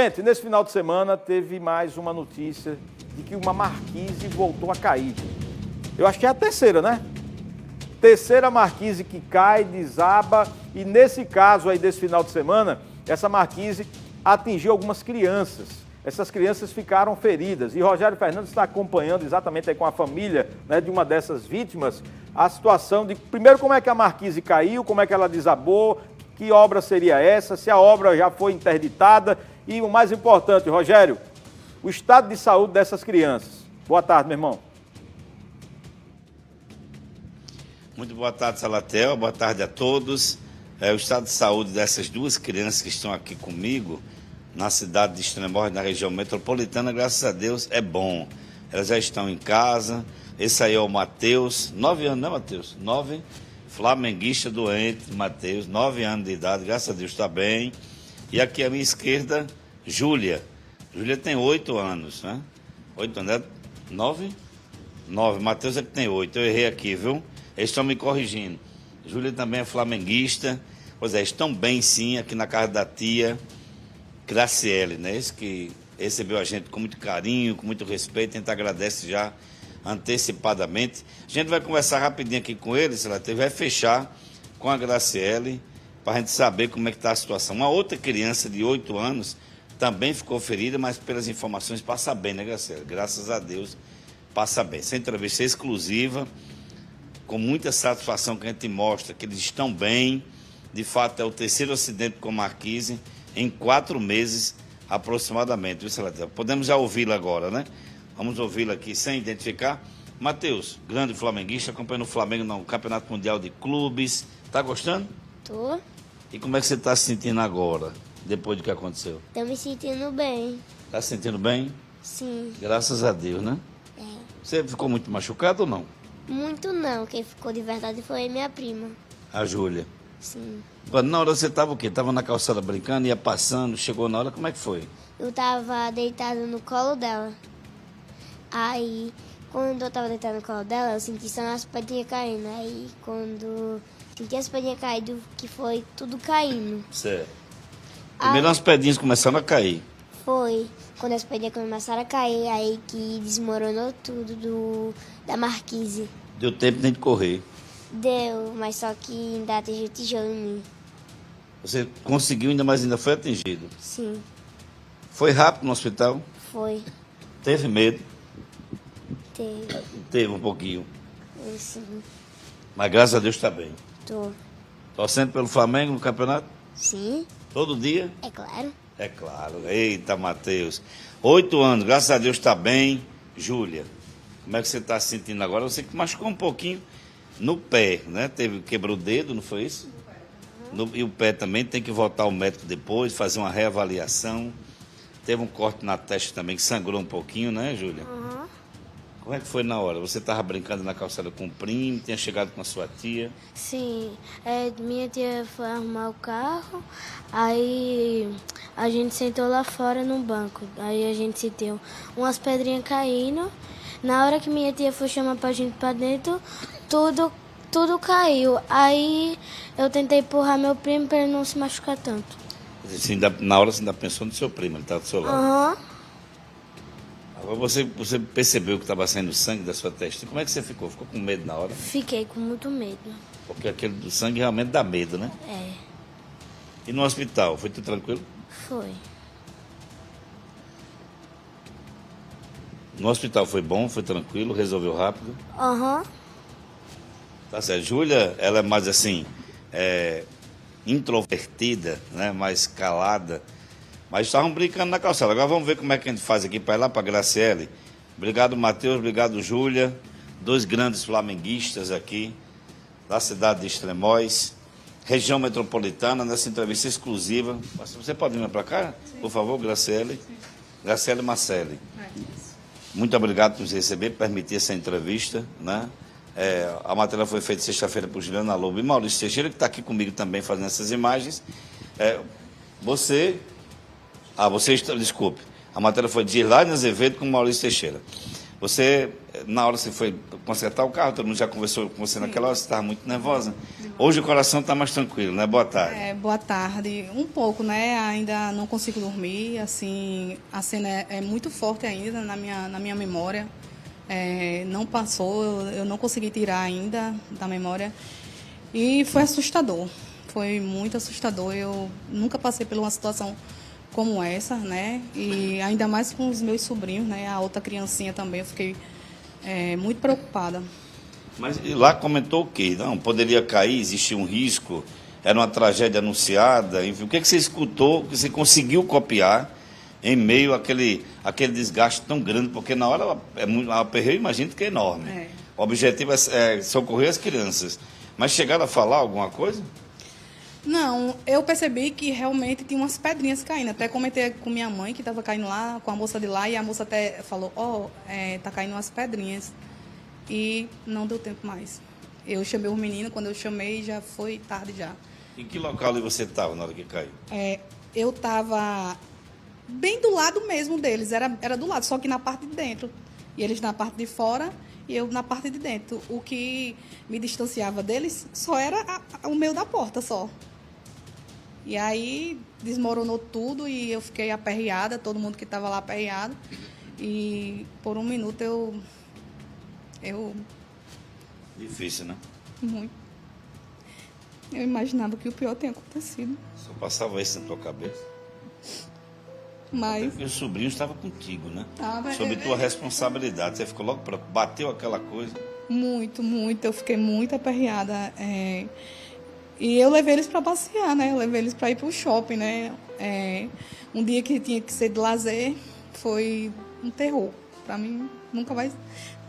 Gente, nesse final de semana teve mais uma notícia de que uma marquise voltou a cair. Eu acho que é a terceira, né? Terceira marquise que cai, desaba, e nesse caso aí desse final de semana, essa marquise atingiu algumas crianças. Essas crianças ficaram feridas e Rogério Fernandes está acompanhando exatamente aí com a família, né, de uma dessas vítimas a situação de, primeiro, como é que a marquise caiu, como é que ela desabou, que obra seria essa, se a obra já foi interditada e o mais importante, Rogério, o estado de saúde dessas crianças. Boa tarde, meu irmão. Muito boa tarde, Salatel. Boa tarde a todos. O estado de saúde dessas duas crianças que estão aqui comigo, na cidade de Extremóis, na região metropolitana, graças a Deus, é bom. Elas já estão em casa. Esse aí é o Matheus, 9 anos, né, Matheus? 9, flamenguista doente, Matheus, 9 anos de idade, graças a Deus está bem. E aqui à minha esquerda, Júlia. Júlia tem 8 anos, né? 8 anos, 9? 9, Matheus é que tem 8, eu errei aqui, viu? Eles estão me corrigindo. Júlia também é flamenguista. Pois é, estão bem sim, aqui na casa da tia Graciele, né? Esse que recebeu a gente com muito carinho, com muito respeito. A gente agradece já antecipadamente. A gente vai conversar rapidinho aqui com eles, ela vai fechar com a Graciele para a gente saber como é que está a situação. Uma outra criança de 8 anos também ficou ferida, mas pelas informações passa bem, né, Graciele? Graças a Deus, passa bem. Essa entrevista é exclusiva, com muita satisfação que a gente mostra que eles estão bem. De fato, é o terceiro acidente com marquise em 4 meses aproximadamente, viu, Salatel? Podemos já ouvi-la agora, né? Vamos ouvi-la aqui sem identificar. Matheus, grande flamenguista, acompanhando o Flamengo no Campeonato Mundial de Clubes. Tá gostando? Tô. E como é que você está se sentindo agora, depois do que aconteceu? Tô me sentindo bem. Tá se sentindo bem? Sim. Graças a Deus, né? É. Você ficou muito machucado ou não? Muito não. Quem ficou de verdade foi minha prima. A Júlia. Sim. Na hora você estava o quê? Estava na calçada brincando, ia passando, chegou na hora, como é que foi? Eu tava deitado no colo dela. Aí, quando eu tava deitado no colo dela, eu senti só as pedrinhas caindo. Aí, quando senti as pedrinhas caindo, que foi tudo caindo. Certo. Primeiro as pedrinhas começaram a cair. Foi. Quando as pedrinhas começaram a cair, aí que desmoronou tudo da marquise. Deu tempo nem de correr. Deu, mas só que ainda atingiu tijolo em mim. Você conseguiu ainda, mas ainda foi atingido. Sim, Foi rápido no hospital? foi. Teve medo? Teve. Teve um pouquinho. Sim, Mas graças a Deus está bem. tô. Torcendo pelo Flamengo no campeonato? Sim, Todo dia? é claro. É claro. Eita, Matheus. 8 anos, graças a Deus está bem. Júlia, como é que você está se sentindo agora? Você que machucou um pouquinho no pé, né? Quebrou o dedo, não foi isso? E o pé também, tem que voltar ao médico depois, fazer uma reavaliação. Teve um corte na testa também, que sangrou um pouquinho, né, Júlia? Uhum. Como é que foi na hora? Você estava brincando na calçada com o primo, tinha chegado com a sua tia? Sim, minha tia foi arrumar o carro, aí a gente sentou lá fora no banco, aí a gente sentiu umas pedrinhas caindo. Na hora que minha tia foi chamar pra gente pra dentro, tudo caiu. Aí eu tentei empurrar meu primo pra ele não se machucar tanto. Na hora você ainda pensou no seu primo, ele estava do seu lado. Aham. Agora você percebeu que estava saindo sangue da sua testa. Como é que você ficou? Ficou com medo na hora? Fiquei com muito medo. Porque aquele do sangue realmente dá medo, né? É, E no hospital, foi tudo tranquilo? foi. No hospital foi bom, foi tranquilo, resolveu rápido. Aham. Tá certo. Júlia, ela é mais assim, introvertida, né? Mais calada. Mas estavam brincando na calçada. Agora vamos ver como é que a gente faz aqui para ir lá para Graciele. Obrigado, Matheus. Obrigado, Júlia. 2 grandes flamenguistas aqui da cidade de Extremóis, região metropolitana, nessa entrevista exclusiva. Você pode vir para cá, por favor, Graciele? Graciele Marcelli. Muito obrigado por nos receber, por permitir essa entrevista, né? A matéria foi feita sexta-feira por Juliana Lobo e Maurício Teixeira, que está aqui comigo também fazendo essas imagens. Desculpe. A matéria foi de Gislaine Azevedo com Maurício Teixeira. Você, na hora que você foi consertar o carro, todo mundo já conversou com você naquela hora, você estava muito nervosa. Hoje o coração está mais tranquilo, né? Boa tarde. Boa tarde. Um pouco, né? Ainda não consigo dormir, assim, a cena é muito forte ainda na minha memória. Não passou, eu não consegui tirar ainda da memória. E foi assustador, foi muito assustador. Eu nunca passei por uma situação como essa, né? E ainda mais com os meus sobrinhos, né? A outra criancinha também, eu fiquei muito preocupada. Mas e lá comentou o quê? Não, poderia cair, existia um risco, era uma tragédia anunciada, enfim. O que você escutou, que você conseguiu copiar em meio àquele desgaste tão grande? Porque na hora o aperreio, imagino que é enorme. O objetivo é socorrer as crianças. Mas chegaram a falar alguma coisa? Não, eu percebi que realmente tinha umas pedrinhas caindo. Até comentei com minha mãe que estava caindo lá, com a moça de lá, e a moça até falou, tá caindo umas pedrinhas. E não deu tempo mais. Eu chamei o menino, quando eu chamei já foi tarde já. Em que local ali você estava na hora que caiu? Eu estava bem do lado mesmo deles, era do lado, só que na parte de dentro. E eles na parte de fora e eu na parte de dentro. O que me distanciava deles só era o meio da porta, só. E aí desmoronou tudo e eu fiquei aperreada, todo mundo que estava lá aperreado. E por um minuto eu... Difícil, né? Muito. Eu imaginava que o pior tinha acontecido. Só passava isso na tua cabeça? Mas... Meu sobrinho estava contigo, né? Tava, Sob tua responsabilidade. Você ficou logo bateu aquela coisa? Muito, muito. Eu fiquei muito aperreada. E eu levei eles para passear, né? Eu levei eles para ir para o shopping, né? Um dia que tinha que ser de lazer foi um terror. Para mim, nunca vai...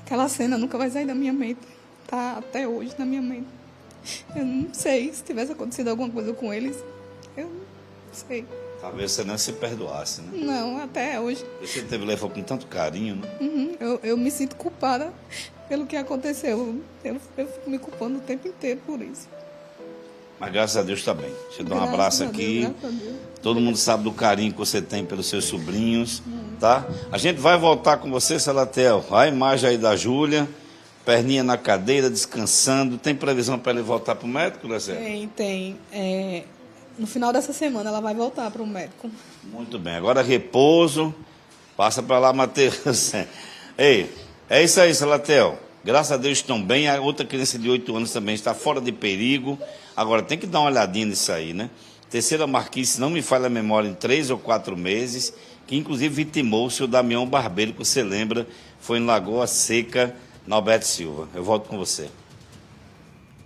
Aquela cena nunca vai sair da minha mente. Tá até hoje na minha mente. Eu não sei se tivesse acontecido alguma coisa com eles. Eu não sei. Talvez você não se perdoasse, né? Não, até hoje. Você levou com tanto carinho, né? Eu me sinto culpada pelo que aconteceu. Eu fico me culpando o tempo inteiro por isso. Mas graças a Deus está bem. Deixa eu dar um abraço aqui. Graças a Deus. Todo mundo sabe do carinho que você tem pelos seus sobrinhos, tá? A gente vai voltar com você, Salatel. A imagem aí da Júlia, perninha na cadeira, descansando. Tem previsão para ele voltar para o médico, Lezé? Tem. No final dessa semana ela vai voltar para o médico. Muito bem. Agora repouso. Passa para lá, Matheus. Ei, é isso aí, Salatel. Graças a Deus estão bem. A outra criança de 8 anos também está fora de perigo. Agora, tem que dar uma olhadinha nisso aí, né? Terceira marquise, se não me falha a memória, em 3 ou 4 meses, que inclusive vitimou o senhor Damião Barbeiro, que você lembra, foi em Lagoa Seca, na Alberto Silva. Eu volto com você.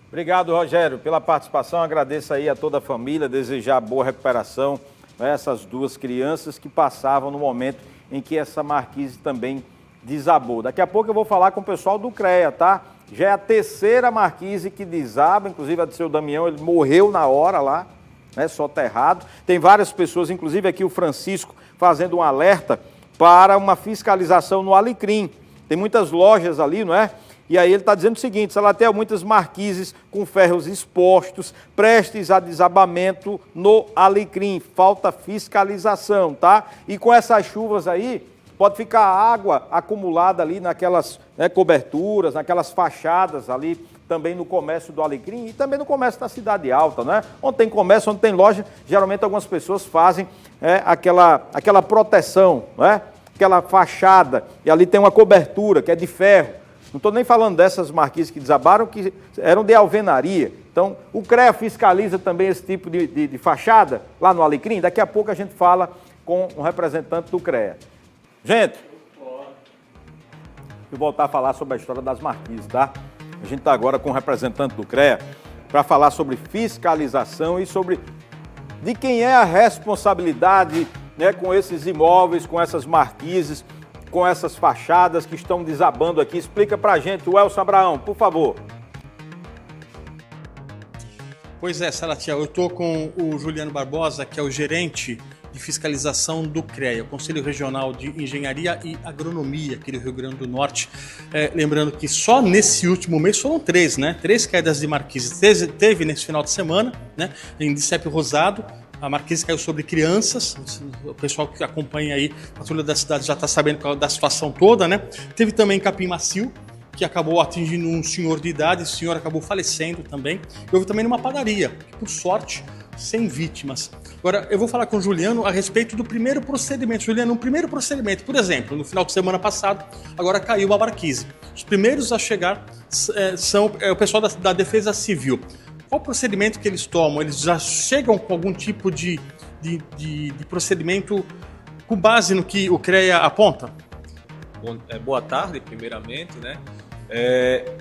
Obrigado, Rogério, pela participação. Agradeço aí a toda a família, desejar boa recuperação a essas duas crianças que passavam no momento em que essa marquise também desabou. Daqui a pouco eu vou falar com o pessoal do CREA, tá? Já é a terceira marquise que desaba, inclusive a do seu Damião, ele morreu na hora lá, né, soterrado. Tem várias pessoas, inclusive aqui o Francisco, fazendo um alerta para uma fiscalização no Alecrim. Tem muitas lojas ali, não é? E aí ele está dizendo o seguinte, Salatel, muitas marquises com ferros expostos, prestes a desabamento no Alecrim. Falta fiscalização, tá? E com essas chuvas aí, pode ficar água acumulada ali naquelas coberturas, naquelas fachadas ali, também no comércio do Alecrim e também no comércio da Cidade Alta, né? Onde tem comércio, onde tem loja, geralmente algumas pessoas fazem aquela proteção, né? Aquela fachada, e ali tem uma cobertura que é de ferro. Não estou nem falando dessas marquises que desabaram, que eram de alvenaria. Então, o CREA fiscaliza também esse tipo de fachada lá no Alecrim. Daqui a pouco a gente fala com um representante do CREA. Gente, vou voltar a falar sobre a história das marquises, tá? A gente está agora com o representante do CREA para falar sobre fiscalização e sobre de quem é a responsabilidade, né, com esses imóveis, com essas marquises, com essas fachadas que estão desabando aqui. Explica pra gente, o Elson Abraão, por favor. Pois é, Salatiel, eu estou com o Juliano Barbosa, que é o gerente de fiscalização do CREA, o Conselho Regional de Engenharia e Agronomia aqui do Rio Grande do Norte. Lembrando que só nesse último mês foram 3, né? 3 quedas de marquises. Teve nesse final de semana, né? Em Dicépio Rosado, A marquise caiu sobre crianças, o pessoal que acompanha aí a Patrulha da Cidade já está sabendo da situação toda, né? Teve também capim macio, que acabou atingindo um senhor de idade, esse senhor acabou falecendo também. E houve também numa padaria, que, por sorte, sem vítimas. Agora, eu vou falar com o Juliano a respeito do primeiro procedimento. Juliano, um primeiro procedimento, por exemplo, no final de semana passado, agora caiu uma marquise. Os primeiros a chegar são o pessoal da Defesa Civil. Qual o procedimento que eles tomam? Eles já chegam com algum tipo de procedimento com base no que o CREA aponta? Boa tarde, primeiramente, né?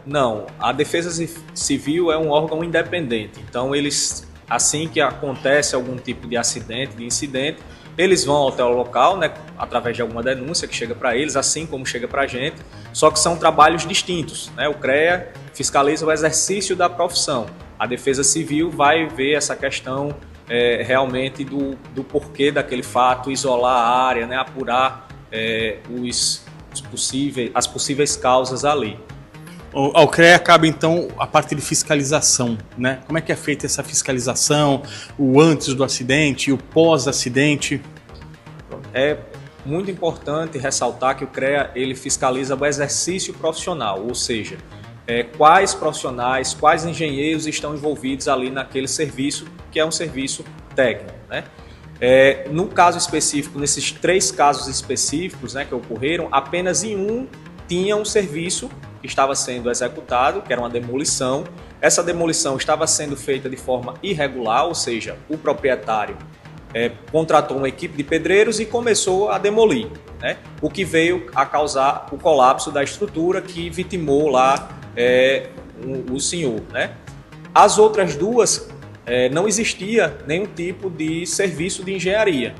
Não, a Defesa Civil é um órgão independente, então eles, assim que acontece algum tipo de acidente, de incidente, eles vão até o local, né, através de alguma denúncia que chega para eles, assim como chega para a gente, só que são trabalhos distintos, né? O CREA fiscaliza o exercício da profissão, a Defesa Civil vai ver essa questão realmente do porquê daquele fato, isolar a área, né, apurar as possíveis causas ali. Ao CREA cabe, então, a parte de fiscalização, né? Como é que é feita essa fiscalização, o antes do acidente, o pós-acidente? É muito importante ressaltar que o CREA ele fiscaliza o exercício profissional, ou seja, quais profissionais, quais engenheiros estão envolvidos ali naquele serviço, que é um serviço técnico, né? No caso específico, nesses 3 casos específicos, né, que ocorreram, apenas em um tinha um serviço que estava sendo executado, que era uma demolição. Essa demolição estava sendo feita de forma irregular, ou seja, o proprietário contratou uma equipe de pedreiros e começou a demolir, né? O que veio a causar o colapso da estrutura que vitimou lá o senhor, né? As outras 2, não existia nenhum tipo de serviço de engenharia.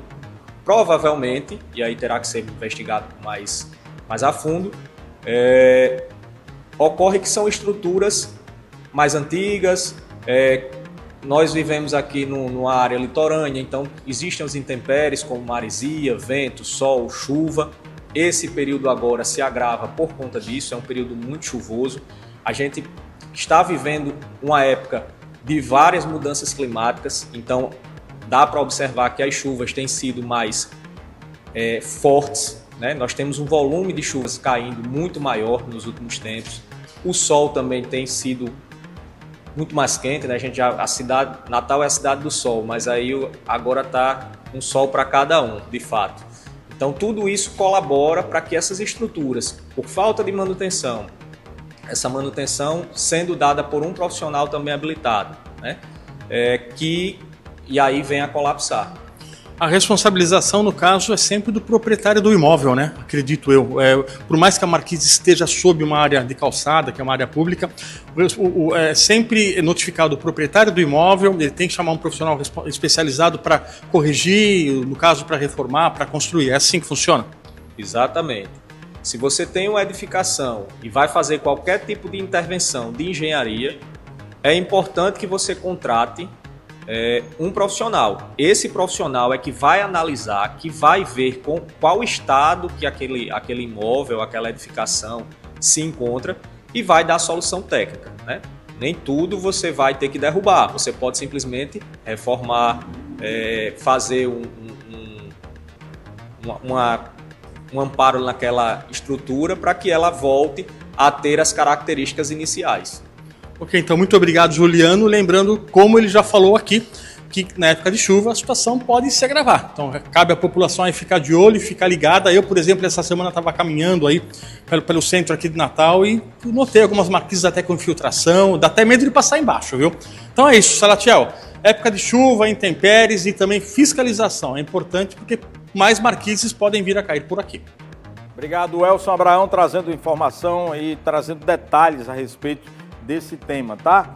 Provavelmente, e aí terá que ser investigado mais a fundo, ocorre que são estruturas mais antigas, nós vivemos aqui numa área litorânea, então existem os intempéries como maresia, vento, sol, chuva. Esse período agora se agrava por conta disso, é um período muito chuvoso. A gente está vivendo uma época de várias mudanças climáticas, então dá para observar que as chuvas têm sido mais fortes, né? Nós temos um volume de chuvas caindo muito maior nos últimos tempos. O sol também tem sido muito mais quente, né? A cidade Natal é a cidade do sol, mas aí agora está um sol para cada um, de fato. Então tudo isso colabora para que essas estruturas, por falta de manutenção, essa manutenção sendo dada por um profissional também habilitado, né? E aí vem a colapsar. A responsabilização, no caso, é sempre do proprietário do imóvel, né? Acredito eu. Por mais que a marquise esteja sob uma área de calçada, que é uma área pública, é sempre notificado o proprietário do imóvel, ele tem que chamar um profissional especializado para corrigir, no caso, para reformar, para construir. É assim que funciona? Exatamente. Se você tem uma edificação e vai fazer qualquer tipo de intervenção de engenharia, é importante que você contrate um profissional. Esse profissional é que vai analisar, que vai ver qual estado que aquele imóvel, aquela edificação se encontra e vai dar a solução técnica, né? Nem tudo você vai ter que derrubar, você pode simplesmente reformar, fazer um amparo naquela estrutura para que ela volte a ter as características iniciais. Ok, então muito obrigado, Juliano. Lembrando, como ele já falou aqui, que na época de chuva a situação pode se agravar. Então cabe à população aí ficar de olho e ficar ligada. Eu, por exemplo, essa semana estava caminhando aí pelo centro aqui de Natal e notei algumas marquises até com infiltração, dá até medo de passar embaixo, viu? Então é isso, Salatiel. Época de chuva, intempéries e também fiscalização. É importante porque mais marquises podem vir a cair por aqui. Obrigado, Elson Abraão, trazendo informação e trazendo detalhes a respeito desse tema, tá?